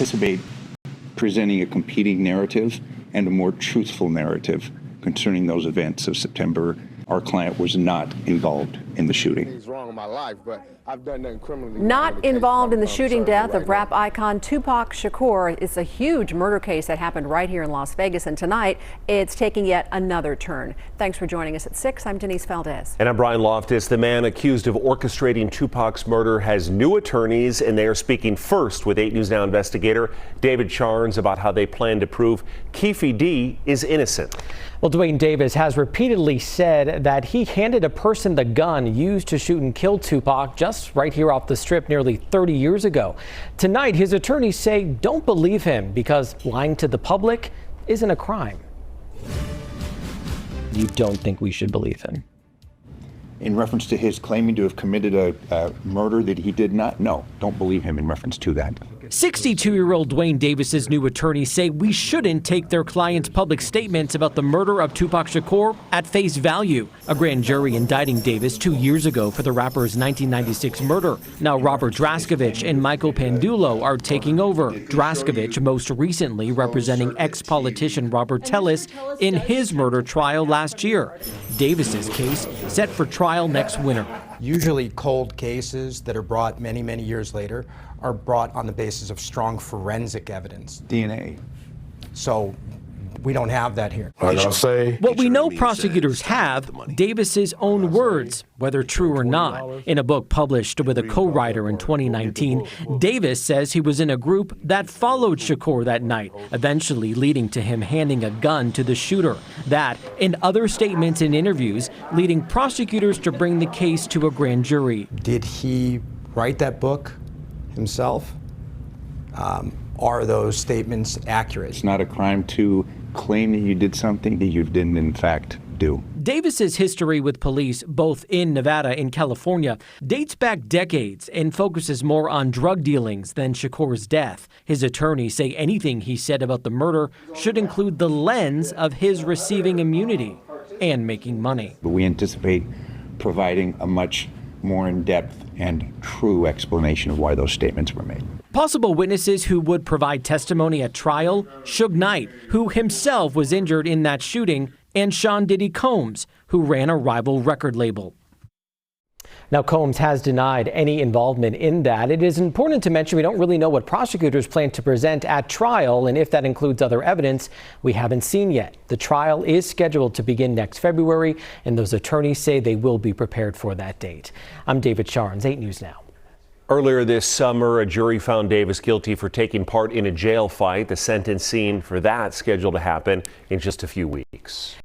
anticipate presenting a competing narrative and a more truthful narrative concerning those events of September. Our client was not involved in the shooting. He's wrong in my life, but I've done nothing criminally. Not involved in the shooting death of rap icon Tupac Shakur. It's a huge murder case that happened right here in Las Vegas, and tonight it's taking yet another turn. Thanks for joining us at 6. I'm Denise Valdez. And I'm Brian Loftus. The man accused of orchestrating Tupac's murder has new attorneys, and they are speaking first with 8 News Now investigator David Charnes about how they plan to prove Keefe D is innocent. Well, Duane Davis has repeatedly said that he handed a person the gun used to shoot and kill Tupac just right here off the Strip nearly 30 years ago. Tonight, his attorneys say don't believe him because lying to the public isn't a crime. You don't think we should believe him? In reference to his claiming to have committed a murder that he did not, no, don't believe him in reference to that. 62-year-old Duane Davis's new attorneys say we shouldn't take their client's public statements about the murder of Tupac Shakur at face value. A grand jury indicting Davis 2 years ago for the rapper's 1996 murder. Now Robert Draskevich and Michael Pandulo are taking over. Draskevich most recently representing ex-politician Robert Tellis in his murder trial last year. Davis's case set for trial next winter. Usually cold cases that are brought many, many years later are brought on the basis of strong forensic evidence. DNA. So we don't have that here. What we know prosecutors have, Davis's own words, whether true or not. In a book published with a co-writer in 2019, Davis says he was in a group that followed Shakur that night, eventually leading to him handing a gun to the shooter. That, and other statements and interviews, leading prosecutors to bring the case to a grand jury. Did he write that book himself? Are those statements accurate? It's not a crime to claim that you did something that you didn't in fact do. Davis's history with police, both in Nevada and California, dates back decades and focuses more on drug dealings than Shakur's death. His attorneys say anything he said about the murder should include the lens of his receiving immunity and making money. But we anticipate providing a much more in-depth and true explanation of why those statements were made. Possible witnesses who would provide testimony at trial: Suge Knight, who himself was injured in that shooting, and Sean Diddy Combs, who ran a rival record label. Now, Combs has denied any involvement in that. It is important to mention we don't really know what prosecutors plan to present at trial, and if that includes other evidence we haven't seen yet. The trial is scheduled to begin next February, and those attorneys say they will be prepared for that date. I'm David Charnes, 8 News Now. Earlier this summer, a jury found Davis guilty for taking part in a jail fight. The sentencing for that scheduled to happen in just a few weeks.